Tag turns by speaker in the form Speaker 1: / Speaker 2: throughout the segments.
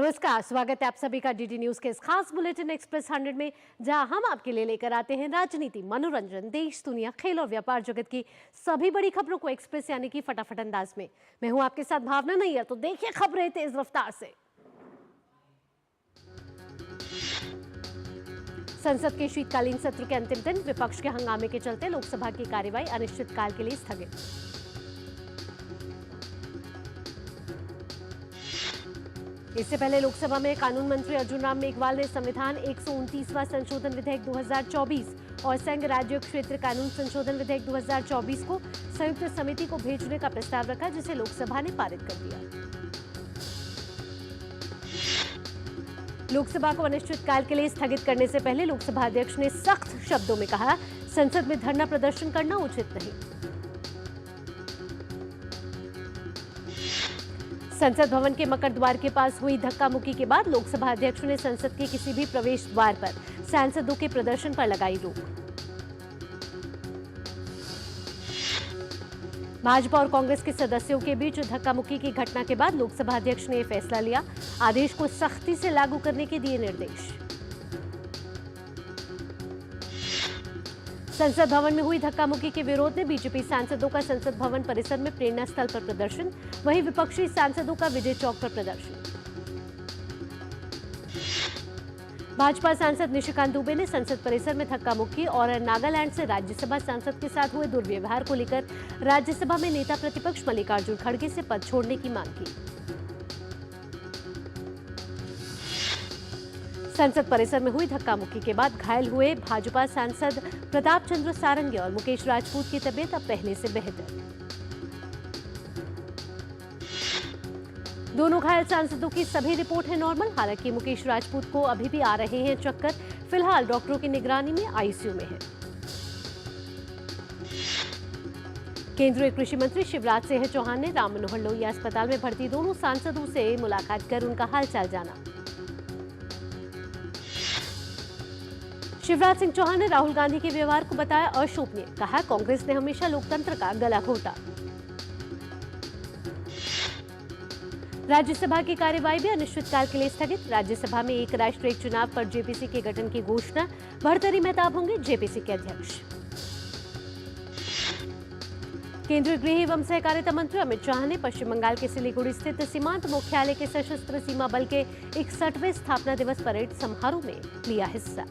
Speaker 1: नमस्कार, स्वागत है आप सभी का डीडी न्यूज के इस खास बुलेटिन एक्सप्रेस 100 में, जहां हम आपके लिए लेकर आते हैं राजनीति, मनोरंजन, देश, दुनिया, खेल और व्यापार जगत की सभी बड़ी खबरों को एक्सप्रेस यानी कि फटाफट अंदाज में। मैं हूं आपके साथ भावना नैयर, तो देखिए खबरें तेज रफ्तार से। संसद के शीतकालीन सत्र के अंतिम दिन विपक्ष के हंगामे के चलते लोकसभा की कार्यवाही अनिश्चितकाल के लिए स्थगित। इससे पहले लोकसभा में कानून मंत्री अर्जुन राम मेघवाल ने संविधान 129वां संशोधन विधेयक 2024 और संघ राज्य क्षेत्र कानून संशोधन विधेयक 2024 को संयुक्त समिति को भेजने का प्रस्ताव रखा, जिसे लोकसभा ने पारित कर दिया। लोकसभा को अनिश्चितकाल के लिए स्थगित करने से पहले लोकसभा अध्यक्ष ने सख्त शब्दों में कहा, संसद में धरना प्रदर्शन करना उचित नहीं। संसद भवन के मकर द्वार के पास हुई धक्का मुक्की के बाद लोकसभा अध्यक्ष ने संसद के किसी भी प्रवेश द्वार पर सांसदों के प्रदर्शन पर लगाई रोक। भाजपा और कांग्रेस के सदस्यों के बीच धक्का मुक्की की घटना के बाद लोकसभा अध्यक्ष ने यह फैसला लिया, आदेश को सख्ती से लागू करने के दिए निर्देश। संसद भवन में हुई धक्का मुक्की के विरोध में बीजेपी सांसदों का संसद भवन परिसर में प्रेरणा स्थल पर प्रदर्शन, वहीं विपक्षी सांसदों का विजय चौक पर प्रदर्शन। भाजपा सांसद निशिकांत दुबे ने संसद परिसर में धक्का मुक्की और नागालैंड से राज्यसभा सांसद के साथ हुए दुर्व्यवहार को लेकर राज्यसभा में नेता प्रतिपक्ष मल्लिकार्जुन खड़गे से पद छोड़ने की मांग की। संसद परिसर में हुई धक्का मुक्की के बाद घायल हुए भाजपा सांसद प्रताप चंद्र सारंगी और मुकेश राजपूत की तबीयत अब पहले से बेहतर। दोनों घायल सांसदों की सभी रिपोर्ट है नॉर्मल, हालांकि मुकेश राजपूत को अभी भी आ रहे हैं चक्कर, फिलहाल डॉक्टरों की निगरानी में आईसीयू में है। केंद्रीय कृषि मंत्री शिवराज सिंह चौहान ने राम मनोहर लोहिया अस्पताल में भर्ती दोनों सांसदों से मुलाकात कर उनका हालचाल जाना। शिवराज सिंह चौहान ने राहुल गांधी के व्यवहार को बताया अशोभनीय, कहा कांग्रेस ने हमेशा लोकतंत्र का गला घोटा। राज्यसभा की कार्यवाही भी अनिश्चितकाल के लिए स्थगित, राज्यसभा में एक राष्ट्र एक चुनाव पर जेपीसी के गठन की घोषणा, भर्तृहरि मेहताब होंगे जेपीसी के अध्यक्ष। केंद्रीय गृह एवं सहकारिता मंत्री अमित शाह ने पश्चिम बंगाल के सिलीगुड़ी स्थित सीमांत मुख्यालय के सशस्त्र सीमा बल के 61वें स्थापना दिवस परेड समारोह में लिया हिस्सा।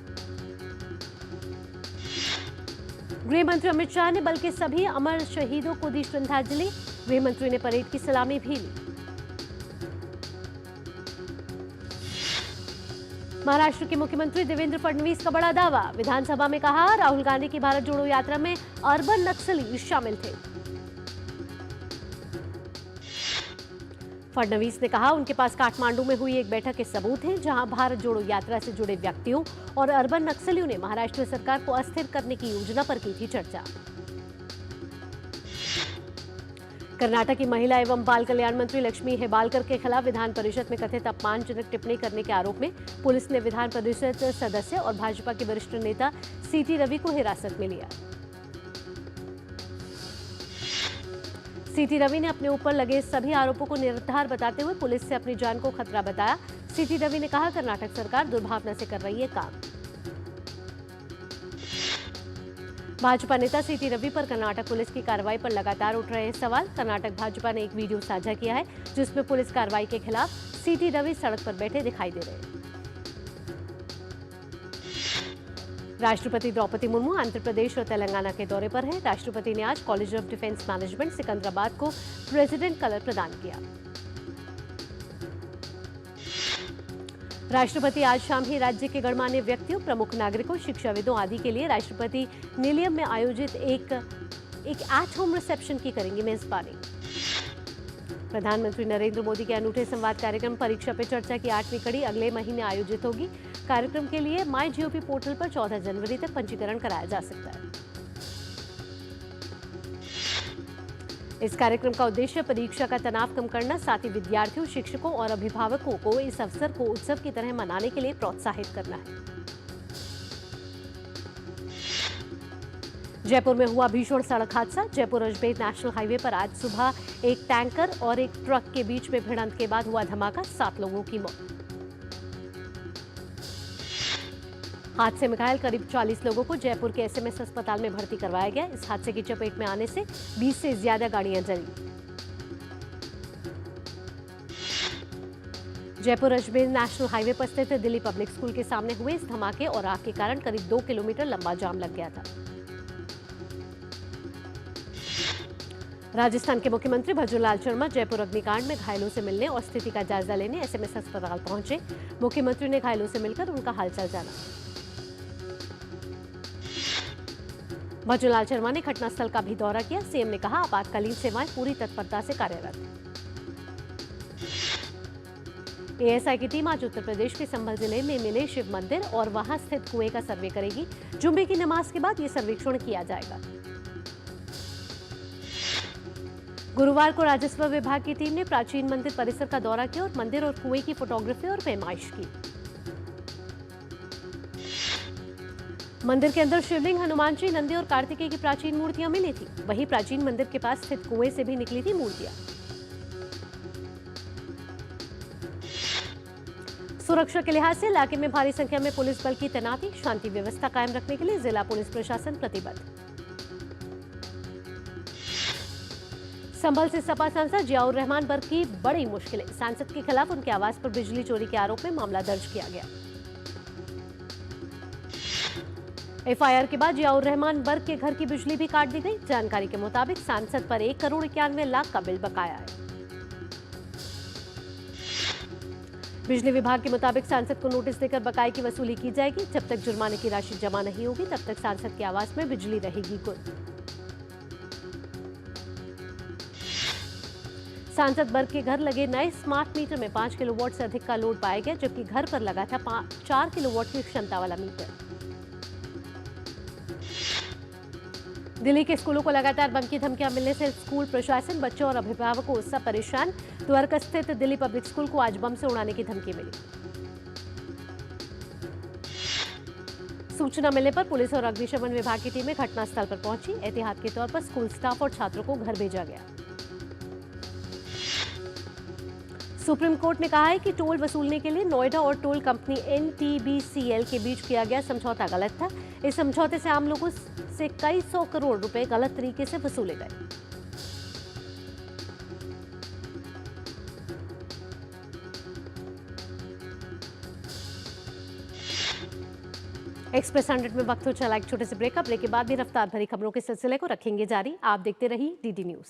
Speaker 1: गृह मंत्री अमित शाह ने बल के सभी अमर शहीदों को दी श्रद्धांजलि, गृह मंत्री ने परेड की सलामी भी ली। महाराष्ट्र के मुख्यमंत्री देवेंद्र फडणवीस का बड़ा दावा, विधानसभा में कहा राहुल गांधी की भारत जोड़ो यात्रा में अर्बन नक्सली शामिल थे। फडणवीस ने कहा उनके पास काठमांडू में हुई एक बैठक के सबूत हैं, जहां भारत जोड़ो यात्रा से जुड़े व्यक्तियों और अर्बन नक्सलियों ने महाराष्ट्र सरकार को अस्थिर करने की योजना पर की थी चर्चा। कर्नाटक की महिला एवं बाल कल्याण मंत्री लक्ष्मी हेबालकर के खिलाफ विधान परिषद में कथित अपमानजनक टिप्पणी करने के आरोप में पुलिस ने विधान परिषद सदस्य और भाजपा के वरिष्ठ नेता सीटी रवि को हिरासत में लिया। सीटी रवि ने अपने ऊपर लगे सभी आरोपों को निराधार बताते हुए पुलिस से अपनी जान को खतरा बताया। सीटी रवि ने कहा कर्नाटक सरकार दुर्भावना से कर रही है काम। भाजपा नेता सीटी रवि पर कर्नाटक पुलिस की कार्रवाई पर लगातार उठ रहे हैं सवाल। कर्नाटक भाजपा ने एक वीडियो साझा किया है जिसमें पुलिस कार्रवाई के खिलाफ सीटी रवि सड़क पर बैठे दिखाई दे रहे हैं। राष्ट्रपति द्रौपदी मुर्मू आंध्र प्रदेश और तेलंगाना के दौरे पर हैं। राष्ट्रपति ने आज college of defence management Secunderabad को प्रेसिडेंट कलर प्रदान किया। राष्ट्रपति आज शाम ही राज्य के गणमान्य व्यक्तियों, प्रमुख नागरिकों, शिक्षाविदों आदि के लिए राष्ट्रपति निलयम में आयोजित एक एट होम रिसेप्शन की करेंगे मेजबानी। प्रधानमंत्री नरेंद्र मोदी के अनूठे संवाद कार्यक्रम परीक्षा पे चर्चा की 8वीं कड़ी अगले महीने आयोजित होगी। कार्यक्रम के लिए माईजीओवी पोर्टल पर 14 जनवरी तक पंजीकरण कराया जा सकता है। इस कार्यक्रम का उद्देश्य परीक्षा का तनाव कम करना, साथ ही विद्यार्थियों, शिक्षकों और अभिभावकों को इस अवसर को उत्सव की तरह मनाने के लिए प्रोत्साहित करना है। जयपुर में हुआ भीषण सड़क हादसा। जयपुर अजमेर नेशनल हाईवे पर आज सुबह एक टैंकर और एक ट्रक के बीच में भिड़ंत के बाद हुआ धमाका, 7 लोगों की मौत। हादसे में घायल करीब 40 लोगों को जयपुर के एसएमएस अस्पताल में भर्ती करवाया गया। इस हादसे की चपेट में आने से 20 से ज्यादा गाड़ियां जली। जयपुर अजमेर नेशनल हाईवे पर स्थित दिल्ली पब्लिक स्कूल के सामने हुए इस धमाके और आग के कारण करीब 2 किलोमीटर लंबा जाम लग गया था। राजस्थान के मुख्यमंत्री भजनलाल शर्मा जयपुर अग्निकांड में घायलों से मिलने और स्थिति का जायजा लेने एसएमएस अस्पताल पहुंचे। मुख्यमंत्री ने घायलों से मिलकर उनका हालचाल जाना। भजनलाल शर्मा ने घटनास्थल का भी दौरा किया। सीएम ने कहा, आपातकालीन सेवाएं पूरी तत्परता से कार्यरत। एएसआई की टीम आज उत्तर प्रदेश के संभल जिले में मिले शिव मंदिर और वहां स्थित कुएं का सर्वे करेगी। जुम्मे की नमाज के बाद यह सर्वेक्षण किया जाएगा। गुरुवार को राजस्व विभाग की टीम ने प्राचीन मंदिर परिसर का दौरा किया और मंदिर और कुएं की फोटोग्राफी और पैमाइश की। मंदिर के अंदर शिवलिंग, हनुमान जी, नंदी और कार्तिकेय की प्राचीन मूर्तियां मिली थी। वहीं प्राचीन मंदिर के पास स्थित कुएं से भी निकली थी मूर्तियां। सुरक्षा के लिहाज से इलाके में भारी संख्या में पुलिस बल की तैनाती। शांति व्यवस्था कायम रखने के लिए जिला पुलिस प्रशासन प्रतिबद्ध। संभल से सपा सांसद जियाउर रहमान बर्क की बड़ी मुश्किलें। सांसद के खिलाफ उनके आवास पर बिजली चोरी के आरोप में मामला दर्ज किया गया। एफआईआर के बाद जियाउर रहमान बर्क के घर की बिजली भी काट दी गई। जानकारी के मुताबिक सांसद पर 1 करोड़ 91 लाख का बिल बकाया है। बिजली विभाग के मुताबिक सांसद को नोटिस देकर बकाये की वसूली की जाएगी। जब तक जुर्माने की राशि जमा नहीं होगी तब तक सांसद के आवास में बिजली रहेगी गुल। सांसद बर्क के घर लगे नए स्मार्ट मीटर में 5 किलोवाट से अधिक का लोड पाया गया, जबकि घर पर लगा था 4 किलोवाट की क्षमता वाला मीटर। दिल्ली के स्कूलों को लगातार बंद की धमकियां मिलने से स्कूल प्रशासन, बच्चों और अभिभावकों सब परेशान। द्वारका स्थित दिल्ली पब्लिक स्कूल को आज बम से उड़ाने की धमकी मिली। सूचना मिलने पर पुलिस और अग्निशमन विभाग की टीमें घटनास्थल पर पहुंची। एहतियात के तौर पर स्कूल स्टाफ और छात्रों को घर भेजा गया। सुप्रीम कोर्ट ने कहा है कि टोल वसूलने के लिए नोएडा और टोल कंपनी एनटीबीसीएल के बीच किया गया समझौता गलत था। इस समझौते से आम लोगों से कई 100 करोड़ रुपए गलत तरीके से वसूले गए। एक्सप्रेस 100 में वक्त हो चला एक छोटे से ब्रेकअप। ब्रेक के बाद भी रफ्तार भरी खबरों के सिलसिले को रखेंगे जारी। आप देखते रहिए डीडी न्यूज।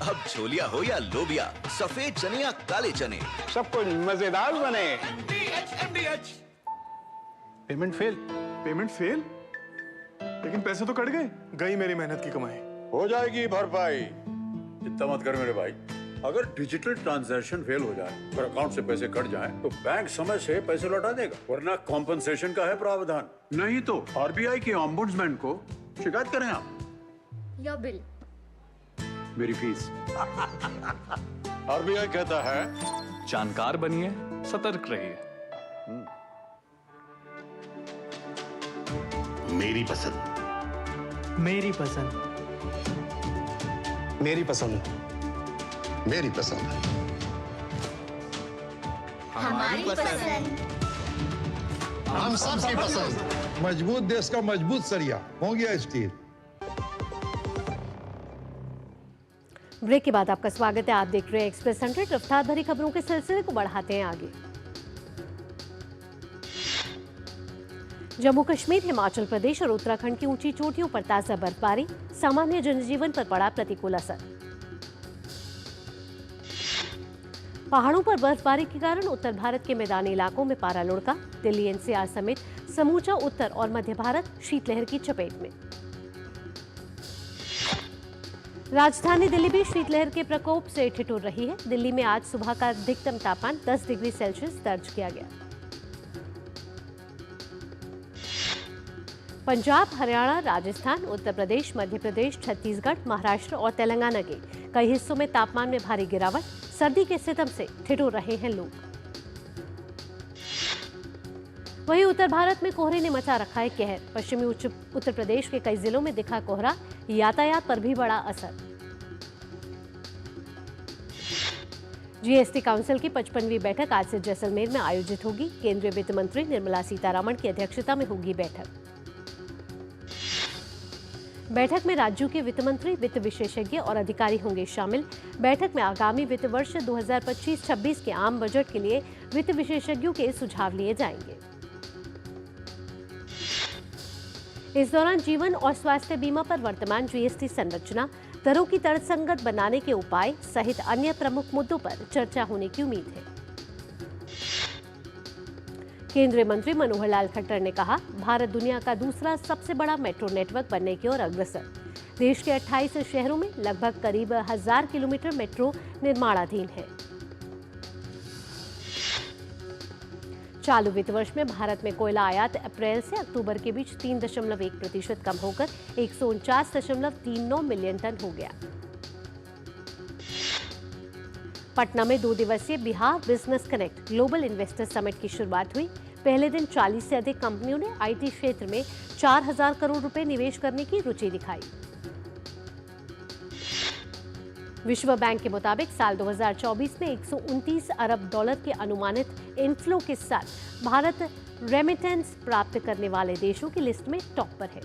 Speaker 2: अब छोलिया हो या लोबिया, सफेद चने या काले चने,
Speaker 3: सब कुछ मजेदार बने।
Speaker 4: Payment fail? लेकिन पैसे तो कट गए। गई मेरी मेहनत की कमाई।
Speaker 3: हो जाएगी भरपाई, चिंता मत कर मेरे भाई। अगर डिजिटल ट्रांजैक्शन फेल हो जाए, अगर अकाउंट से पैसे कट जाएं, तो बैंक समय से पैसे लौटा देगा, वरना कॉम्पनसेशन का है प्रावधान। नहीं तो आरबीआई के ओम्बुड्समैन को शिकायत करें आप।
Speaker 5: या बिल,
Speaker 3: मेरी फीस। आरबीआई कहता है,
Speaker 6: जानकार बनिए, सतर्क रहिए।
Speaker 7: मेरी पसंद।
Speaker 8: मेरी पसंद।
Speaker 7: मेरी पसंद। मेरी पसंद।
Speaker 5: हमारी पसंद।
Speaker 7: हम सबकी पसंद।
Speaker 9: मजबूत देश का मजबूत सरिया हो गया स्टील।
Speaker 1: ब्रेक के बाद आपका स्वागत है। आप देख रहे हैं एक्सप्रेस 100। रफ्तार भरी खबरों के सिलसिले को बढ़ाते हैं आगे। जम्मू कश्मीर, हिमाचल प्रदेश और उत्तराखंड की ऊंची चोटियों पर ताजा बर्फबारी, सामान्य जनजीवन पर पड़ा प्रतिकूल असर। पहाड़ों पर बर्फबारी के कारण उत्तर भारत के मैदानी इलाकों में पारा लुढ़का। दिल्ली एनसीआर समेत समूचा उत्तर और मध्य भारत शीतलहर की चपेट में। राजधानी दिल्ली भी शीतलहर के प्रकोप से ठिठुर रही है। दिल्ली में आज सुबह का अधिकतम तापमान 10 डिग्री सेल्सियस दर्ज किया गया। पंजाब, हरियाणा, राजस्थान, उत्तर प्रदेश, मध्य प्रदेश, छत्तीसगढ़, महाराष्ट्र और तेलंगाना के कई हिस्सों में तापमान में भारी गिरावट। सर्दी के सितम से ठिठुर रहे हैं लोग। वहीं उत्तर भारत में कोहरे ने मचा रखा है कहर। पश्चिमी उत्तर प्रदेश के कई जिलों में दिखा कोहरा, यातायात पर भी बड़ा असर। जीएसटी काउंसिल की 55वीं बैठक आज से जैसलमेर में आयोजित होगी। केंद्रीय वित्त मंत्री निर्मला सीतारमण की अध्यक्षता में होगी बैठक। बैठक में राज्यों के वित्त मंत्री, वित्त विशेषज्ञ और अधिकारी होंगे शामिल। बैठक में आगामी वित्त वर्ष 2025-26 के आम बजट के लिए वित्त विशेषज्ञों के सुझाव लिए जाएंगे। इस दौरान जीवन और स्वास्थ्य बीमा पर वर्तमान जीएसटी संरचना, दरों की तर्कसंगत बनाने के उपाय सहित अन्य प्रमुख मुद्दों पर चर्चा होने की उम्मीद है। केंद्रीय मंत्री मनोहर लाल खट्टर ने कहा, भारत दुनिया का दूसरा सबसे बड़ा मेट्रो नेटवर्क बनने की ओर अग्रसर। देश के 28 शहरों में लगभग करीब 1000 किलोमीटर मेट्रो निर्माणाधीन है। चालू वित्त वर्ष में भारत में कोयला आयात अप्रैल से अक्टूबर के बीच 3.1% कम होकर 149.39 मिलियन टन हो गया। पटना में 2 दिवसीय Bihar business connect global investor summit की शुरुआत हुई। पहले दिन 40 से अधिक कंपनियों ने आईटी क्षेत्र में 4000 करोड़ रुपए निवेश करने की रुचि दिखाई। विश्व बैंक के मुताबिक साल 2024 में 129 अरब डॉलर के अनुमानित इनफ्लो के साथ भारत रेमिटेंस प्राप्त करने वाले देशों की लिस्ट में टॉप पर है।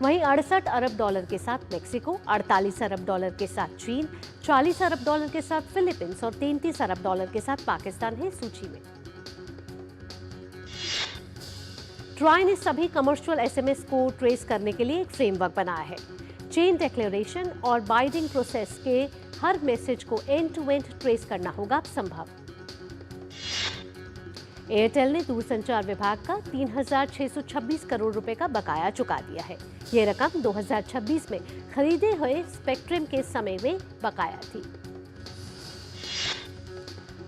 Speaker 1: वहीं 68 अरब डॉलर के साथ मेक्सिको, 48 अरब डॉलर के साथ चीन, 40 अरब डॉलर के साथ फिलीपींस और 33 अरब डॉलर के साथ पाकिस्तान है सूची में। ट्राई ने सभी कमर्शियल एसएमएस को ट्रेस करने के लिए एक फ्रेमवर्क बनाया है। चेन डिक्लेरेशन और बाइडिंग प्रोसेस के हर मैसेज को एंड टू एंड ट्रेस करना होगा अब संभव। एयरटेल ने दूरसंचार विभाग का 3626 करोड़ रुपए का बकाया चुका दिया है। यह रकम 2026 में खरीदे हुए स्पेक्ट्रम के समय में बकाया थी।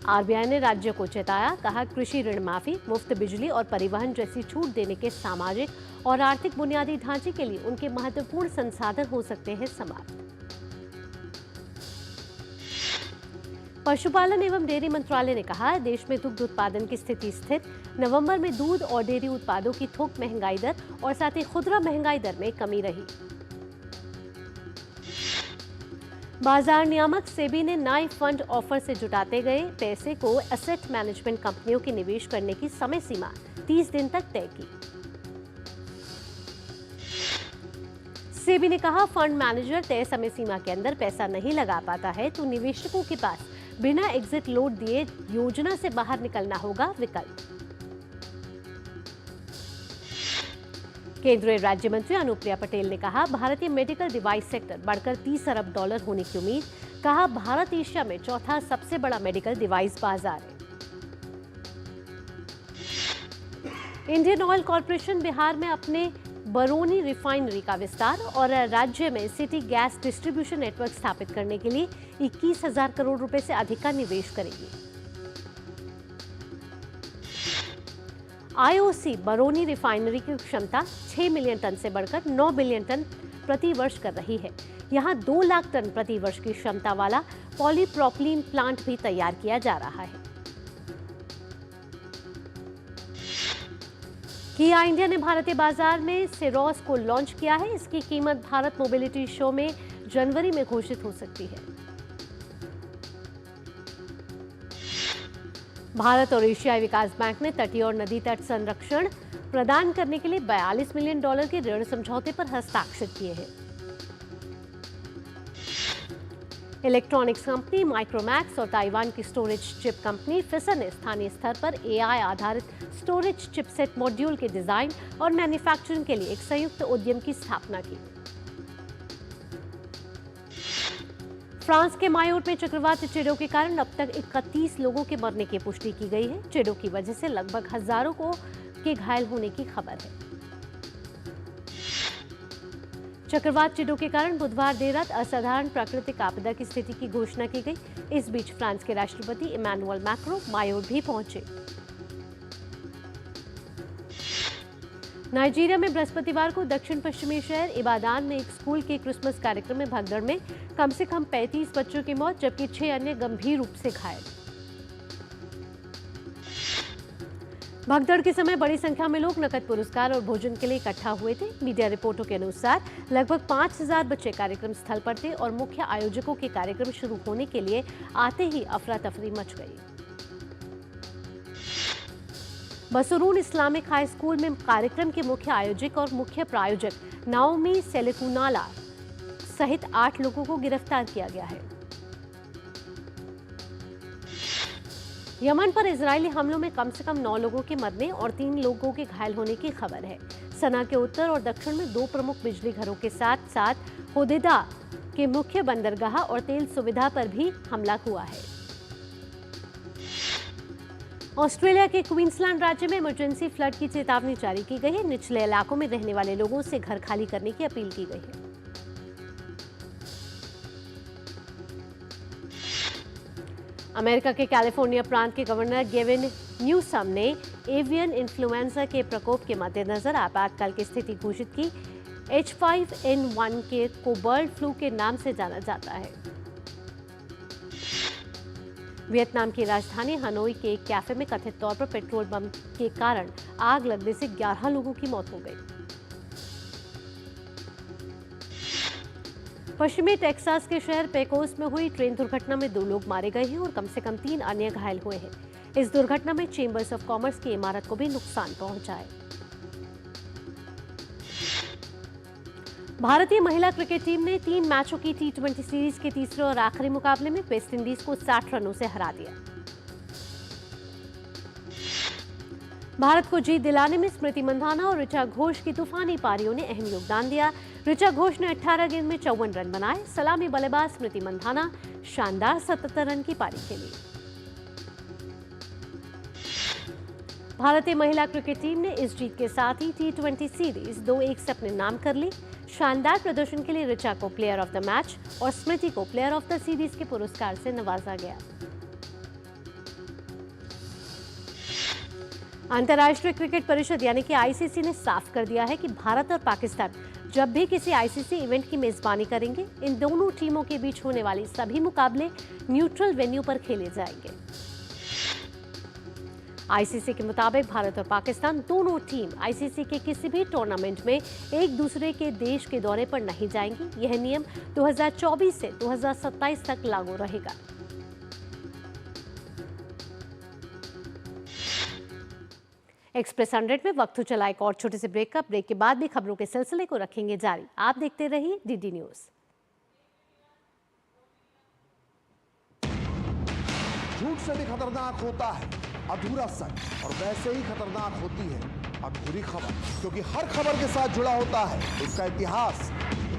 Speaker 1: आरबीआई ने राज्य को चेताया, कहा कृषि ऋण माफी, मुफ्त बिजली और परिवहन जैसी छूट देने के सामाजिक और आर्थिक बुनियादी ढांचे के लिए उनके महत्वपूर्ण संसाधन हो सकते हैं समाप्त। पशुपालन एवं डेयरी मंत्रालय ने कहा, देश में दुग्ध उत्पादन की स्थिति स्थिर। नवंबर में दूध और डेयरी उत्पादों की थोक महंगाई दर और साथ ही खुदरा महंगाई दर में कमी रही। बाजार नियामक सेबी ने नए फंड ऑफर से जुटाते गए पैसे को एसेट मैनेजमेंट कंपनियों के निवेश करने की समय सीमा 30 दिन तक तय की। सेबी ने कहा, फंड मैनेजर तय समय सीमा के अंदर पैसा नहीं लगा पाता है तो निवेशकों के पास बिना एग्जिट लोड दिए योजना से बाहर निकलना होगा विकल्प। केंद्रीय राज्य मंत्री अनुप्रिया पटेल ने कहा, भारतीय मेडिकल डिवाइस सेक्टर बढ़कर 30 अरब डॉलर होने की उम्मीद। कहा, भारत एशिया में चौथा सबसे बड़ा मेडिकल डिवाइस बाजार है। इंडियन ऑयल कॉर्पोरेशन बिहार में अपने बरौनी रिफाइनरी का विस्तार और राज्य में सिटी गैस डिस्ट्रीब्यूशन नेटवर्क स्थापित करने के लिए 21,000 करोड़ रुपए से अधिक का निवेश करेगी। आईओसी बरौनी रिफाइनरी की क्षमता 6 मिलियन टन से बढ़कर 9 बिलियन टन प्रति वर्ष कर रही है। यहां 2 लाख टन प्रति वर्ष की क्षमता वाला पॉलीप्रोपिलीन प्लांट भी तैयार किया जा रहा है। किया इंडिया ने भारतीय बाजार में सेरोस को लॉन्च किया है। इसकी कीमत भारत मोबिलिटी शो में जनवरी में घोषित हो सकती है। भारत और एशियाई विकास बैंक ने तटीय और नदी तट संरक्षण प्रदान करने के लिए 42 मिलियन डॉलर के ऋण समझौते पर हस्ताक्षर किए हैं। इलेक्ट्रॉनिक्स कंपनी माइक्रोमैक्स और ताइवान की स्टोरेज चिप कंपनी फिसर ने स्थानीय स्तर पर एआई आधारित स्टोरेज चिपसेट मॉड्यूल के डिजाइन और मैन्युफैक्चरिंग के लिए एक संयुक्त उद्यम की स्थापना की। फ्रांस के मायोट में चक्रवात चिडो के कारण अब तक 31 लोगों के मरने की पुष्टि की गई है। चिडो की वजह से लगभग हजारों के घायल होने की खबर है। चक्रवात चिडो के कारण बुधवार देर रात असाधारण प्राकृतिक आपदा की स्थिति की घोषणा की गई। इस बीच फ्रांस के राष्ट्रपति इमैनुअल मैक्रो मायोट भी पहुंचे। नाइजीरिया में बृहस्पतिवार को दक्षिण पश्चिमी शहर इबादान में एक स्कूल के क्रिसमस कार्यक्रम में भगदड़ में कम से कम 35 बच्चों की मौत जबकि 6 अन्य गंभीर रूप से घायल। भगदड़ के समय बड़ी संख्या में लोग नकद पुरस्कार और भोजन के लिए इकट्ठा हुए थे। मीडिया रिपोर्टों के अनुसार लगभग 5000 बच्चे कार्यक्रम स्थल पर थे और मुख्य आयोजकों के कार्यक्रम शुरू होने के लिए आते ही अफरा तफरी मच गई। बसुरून इस्लामिक हाई स्कूल में कार्यक्रम के मुख्य आयोजक और मुख्य प्रायोजक नाओमी सेलेकुनाला सहित 8 लोगों को गिरफ्तार किया गया है। यमन पर इजरायली हमलों में कम से कम 9 लोगों के मरने और 3 लोगों के घायल होने की खबर है। सना के उत्तर और दक्षिण में 2 प्रमुख बिजली घरों के साथ साथ होदेदा के मुख्य बंदरगाह और तेल सुविधा पर भी हमला हुआ है। ऑस्ट्रेलिया के क्वींसलैंड राज्य में इमरजेंसी फ्लड की चेतावनी जारी की गई है। निचले इलाकों में रहने वाले लोगों से घर खाली करने की अपील की गई है। अमेरिका के कैलिफोर्निया प्रांत के गवर्नर गेविन न्यूसम ने एवियन इन्फ्लुएंजा के प्रकोप के मद्देनजर आपातकाल की स्थिति घोषित की। H5N1 को बर्ड फ्लू के नाम से जाना जाता है। वियतनाम की राजधानी हनोई के एक कैफे में कथित तौर पर पेट्रोल बम के कारण आग लगने से 11 लोगों की मौत हो गई। पश्चिमी टेक्सास के शहर पेकोस में हुई ट्रेन दुर्घटना में 2 लोग मारे गए हैं और कम से कम 3 अन्य घायल हुए हैं। इस दुर्घटना में चेंबर्स ऑफ कॉमर्स की इमारत को भी नुकसान पहुंचा है। भारतीय महिला क्रिकेट टीम ने 3 मैचों की T20 सीरीज के तीसरे और आखिरी मुकाबले में वेस्ट इंडीज को 60 रनों से हरा दिया। भारत को जीत दिलाने में स्मृति मंधाना और ऋचा घोष की तूफानी पारियों ने अहम योगदान दिया। ऋचा घोष ने 18 गेंद में 54 रन बनाए। सलामी बल्लेबाज स्मृति मंधाना शानदार 77 रन की पारी खेली। भारतीय महिला क्रिकेट टीम ने इस जीत के साथ ही T20 सीरीज 2-1 से अपने नाम कर ली। शानदार प्रदर्शन के लिए ऋचा को प्लेयर ऑफ द मैच और स्मृति को प्लेयर ऑफ द सीरीज के पुरस्कार से नवाजा गया। अंतर्राष्ट्रीय क्रिकेट परिषद यानी कि आईसीसी ने साफ कर दिया है कि भारत और पाकिस्तान जब भी किसी आईसीसी इवेंट की मेजबानी करेंगे, इन दोनों टीमों के बीच होने वाले सभी मुकाबले न्यूट्रल वेन्यू पर खेले जाएंगे। आईसीसी के मुताबिक भारत और पाकिस्तान दोनों टीम आईसीसी के किसी भी टूर्नामेंट में एक दूसरे के देश के दौरे पर नहीं जाएंगी। यह नियम 2024 से 2027 तक लागू रहेगा। एक्सप्रेस 100 में वक्त हो चला एक और छोटे से ब्रेक का। ब्रेक के बाद भी खबरों के सिलसिले को रखेंगे जारी। आप देखते रहिए डीडी न्यूज।
Speaker 8: झूठ से भी खतरनाक होता है अधूरा सच, और वैसे ही खतरनाक होती है अधूरी खबर, क्योंकि हर खबर के साथ जुड़ा होता है उसका इतिहास,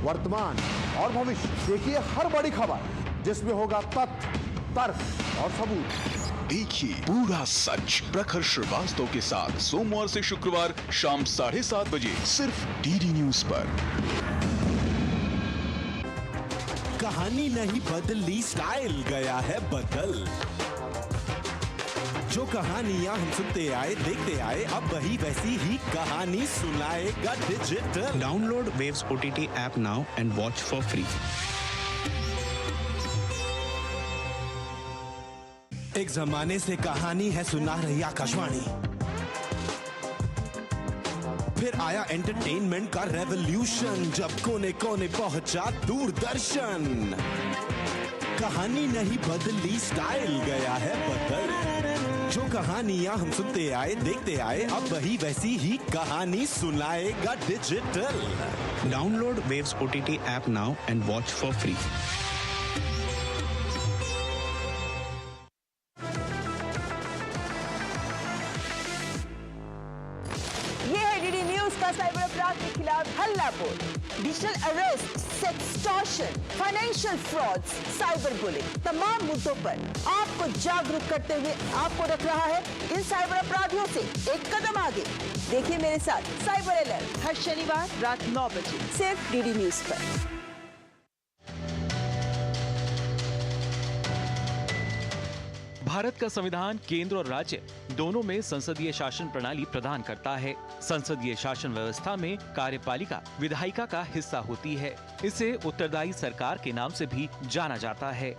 Speaker 8: वर्तमान और भविष्य। देखिए हर बड़ी खबर जिसमें होगा तथ्य, तर्क और सबूत।
Speaker 10: देखिए पूरा सच प्रखर श्रीवास्तव के साथ सोमवार से शुक्रवार शाम 7:30 बजे सिर्फ डीडी न्यूज पर।
Speaker 11: कहानी नहीं बदली, स्टाइल गया है बदल। जो कहानियां हम सुनते आए, देखते आए, अब वही वैसी ही कहानी सुनाएगा digital.
Speaker 12: Download waves OTT app now and watch for free.
Speaker 11: एक जमाने से कहानी है सुना रही आकाशवाणी, फिर आया एंटरटेनमेंट का रेवोल्यूशन, जब कोने कोने पहुंचा दूरदर्शन। कहानी नहीं बदली, स्टाइल गया है बदल। जो कहानियां हम सुनते आए, देखते आए, अब वही वैसी ही कहानी सुनाएगा digital.
Speaker 12: Download waves OTT app now and watch for free.
Speaker 13: Cyber अपराध के खिलाफ हल्ला बोल, digital arrest, sextortion, financial frauds, cyber bullying, तमाम मुद्दों पर आपको जागरूक करते हुए आपको रख रहा है इन साइबर अपराधियों से एक कदम आगे। देखिए मेरे साथ साइबर अलर्ट हर शनिवार रात 9 बजे सिर्फ डीडी न्यूज पर।
Speaker 6: भारत का संविधान केंद्र और राज्य दोनों में संसदीय शासन प्रणाली प्रदान करता है। संसदीय शासन व्यवस्था में कार्यपालिका विधायिका का हिस्सा होती है। इसे उत्तरदायी सरकार के नाम से भी जाना जाता है।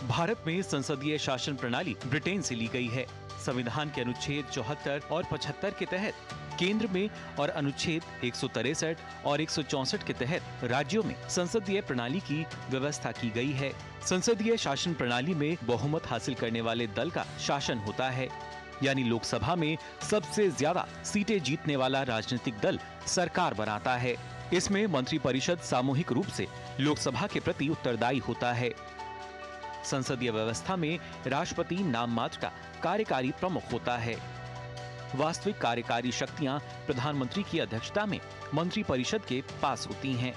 Speaker 6: भारत में संसदीय शासन प्रणाली ब्रिटेन से ली गई है। संविधान के अनुच्छेद 74 और 75 के तहत केंद्र में और अनुच्छेद 163 और 164 के तहत राज्यों में संसदीय प्रणाली की व्यवस्था की गई है। संसदीय शासन प्रणाली में बहुमत हासिल करने वाले दल का शासन होता है, यानी लोकसभा में सबसे ज्यादा सीटें जीतने वाला राजनीतिक दल सरकार बनाता है। इसमें मंत्रिपरिषद सामूहिक रूप से लोकसभा के प्रति उत्तरदायी होता है। संसदीय व्यवस्था में राष्ट्रपति नाम मात्र का कार्यकारी प्रमुख होता है। वास्तविक कार्यकारी शक्तियां प्रधानमंत्री की अध्यक्षता में मंत्रिपरिषद के पास होती हैं।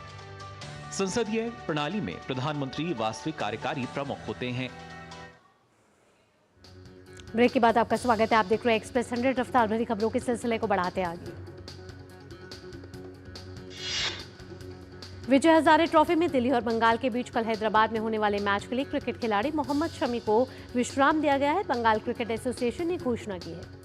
Speaker 6: संसदीय प्रणाली में प्रधानमंत्री वास्तविक कार्यकारी प्रमुख होते हैं।
Speaker 1: ब्रेक के बाद आपका स्वागत है। आप देख रहे हैं एक्सप्रेस 100। रफ्तार भरी खबरों के सिलसिले को बढ़ाते आगे। विजय हजारे ट्रॉफी में दिल्ली और बंगाल के बीच कल हैदराबाद में होने वाले मैच के लिए क्रिकेट खिलाड़ी मोहम्मद शमी को विश्राम दिया गया है। बंगाल क्रिकेट एसोसिएशन ने घोषणा की है।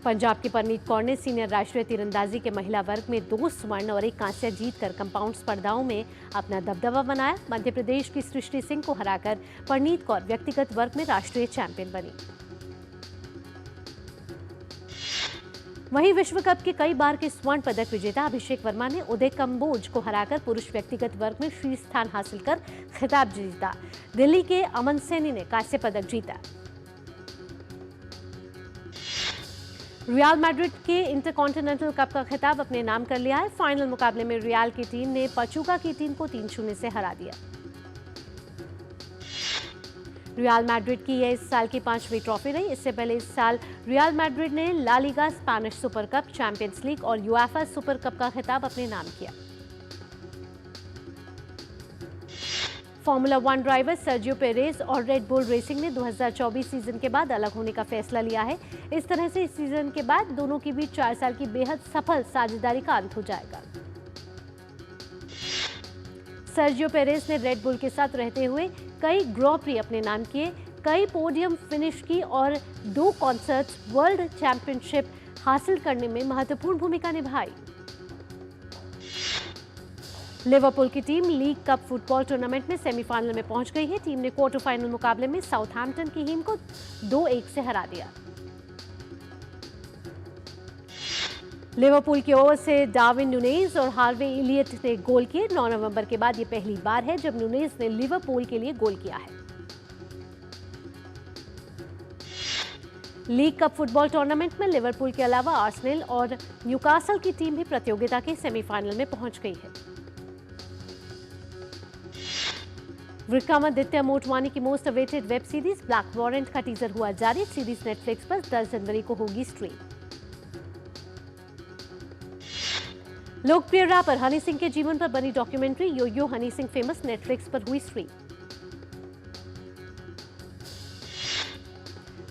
Speaker 1: पंजाब की परनीत कौर ने सीनियर राष्ट्रीय तीरंदाजी के महिला वर्ग में 2 स्वर्ण और 1 कांस्य जीतकर कंपाउंड स्पर्धाओं में अपना दबदबा बनाया। मध्य प्रदेश की सृष्टि सिंह को हराकर परनीत कौर व्यक्तिगत वर्ग में राष्ट्रीय चैंपियन बनी। वहीं विश्व कप के कई बार के स्वर्ण पदक विजेता अभिषेक वर्मा ने उदय कंबोज को हराकर पुरुष व्यक्तिगत वर्ग में शीर्ष स्थान हासिल कर खिताब जीता। दिल्ली के अमन सैनी ने कांस्य पदक जीता। रियल मैड्रिड के इंटरकॉन्टिनेंटल कप का खिताब अपने नाम कर लिया है। फाइनल मुकाबले में रियल की टीम ने पचुका की टीम को 3-0 से हरा दिया। रियल मैड्रिड की यह इस साल की 5वीं ट्रॉफी रही। इससे पहले इस साल रियल मैड्रिड ने La Liga, Spanish Super Cup, Champions League और यूएफए सुपर कप का खिताब अपने नाम किया। फॉर्मूला 1 ड्राइवर सर्जियो पेरेज और रेड बुल रेसिंग ने 2024 सीजन के बाद अलग होने का फैसला लिया है। इस तरह से इस सीजन के बाद दोनों के बीच 4 साल की बेहद सफल साझेदारी का अंत हो जाएगा। सर्जियो पेरेज ने रेड बुल के साथ रहते हुए कई ग्रॉ प्री अपने नाम किए, कई पोडियम फिनिश की और 2 कॉन्सर्ट्स वर्ल्ड चैंपियनशिप हासिल करने में महत्वपूर्ण भूमिका निभाई। लिवरपूल की team league cup football tournament में सेमीफाइनल में पहुंच गई है। टीम ने क्वार्टर फाइनल मुकाबले में साउथहैम्पटन की टीम को 2-1 से हरा दिया। लिवरपूल की ओर से डार्विन नुनेज और हार्वे इलियट ने गोल किए। 9 नवंबर के बाद ये पहली बार है जब नुनेज ने लिवरपूल के लिए गोल किया है। लीग कप फुटबॉल टूर्नामेंट में लिवरपूल के अलावा आर्सेनल और न्यूकासल की टीम भी प्रतियोगिता के सेमीफाइनल में पहुंच गई है। विक्रमादित्य मोटवानी की most awaited web series Black Warrant का टीजर हुआ जारी। सीरीज नेटफ्लिक्स पर 10 जनवरी को होगी स्ट्रीम। लोकप्रिय रैपर हनी सिंह के जीवन पर बनी डॉक्यूमेंट्री यो यो हनी सिंह फेमस नेटफ्लिक्स पर हुई स्ट्रीम।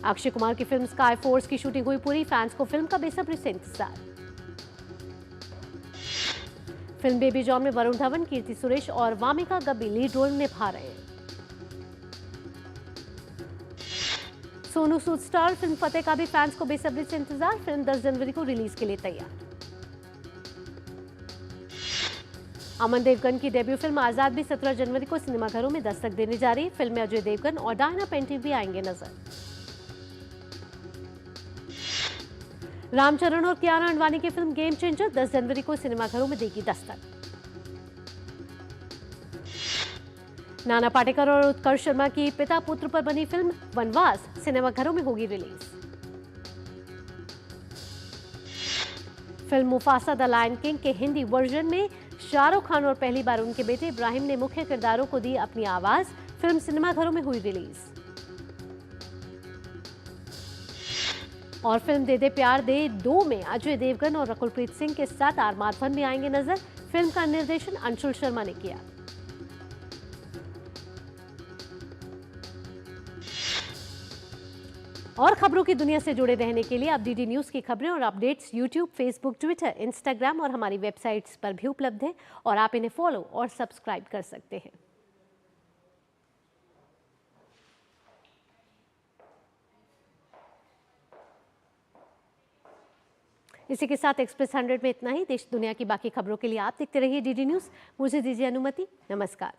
Speaker 1: अक्षय कुमार की फिल्म स्काई फोर्स की शूटिंग हुई पूरी। फैंस को फिल्म का बेसब्री से इंतजार। फिल्म बेबी जॉन में वरुण धवन, कीर्ति सुरेश और वामिका गब्बी लीड रोल निभा रहे हैं। सोनू सूद स्टार फिल्म फतेह का भी फैंस को बेसब्री से इंतजार। फिल्म 10 जनवरी को रिलीज के लिए तैयार। अमन देवगन की डेब्यू फिल्म आजाद भी 17 जनवरी को सिनेमाघरों में दस्तक देने जा रही है। फिल्म में अजय देवगन और डायना पेंटी भी आएंगे नजर। रामचरण और कियारा अडवाणी की फिल्म गेम चेंजर 10 जनवरी को सिनेमाघरों में देगी दस्तक। नाना पाटेकर और उत्कर्ष शर्मा की पिता पुत्र पर बनी फिल्म वनवास सिनेमाघरों में होगी release. Film Mufasa the Lion King के हिंदी वर्जन में शाहरुख खान और पहली बार उनके बेटे इब्राहिम ने मुख्य किरदारों को दी अपनी आवाज। फिल्म सिनेमाघरों में हुई रिलीज। और फिल्म दे दे प्यार दे 2 में अजय देवगन और रकुलप्रीत सिंह के साथ आर माधवन भी आएंगे नजर। फिल्म का निर्देशन अंशुल शर्मा ने किया। और खबरों की दुनिया से जुड़े रहने के लिए आप डीडी न्यूज की खबरें और updates YouTube, Facebook, Twitter, Instagram और हमारी वेबसाइट्स पर भी उपलब्ध है और आप इन्हें फॉलो और सब्सक्राइब कर सकते हैं। इसी के साथ एक्सप्रेस 100 में इतना ही। देश दुनिया की बाकी खबरों के लिए आप देखते रहिए डीडी न्यूज। मुझे दीजिए अनुमति। नमस्कार।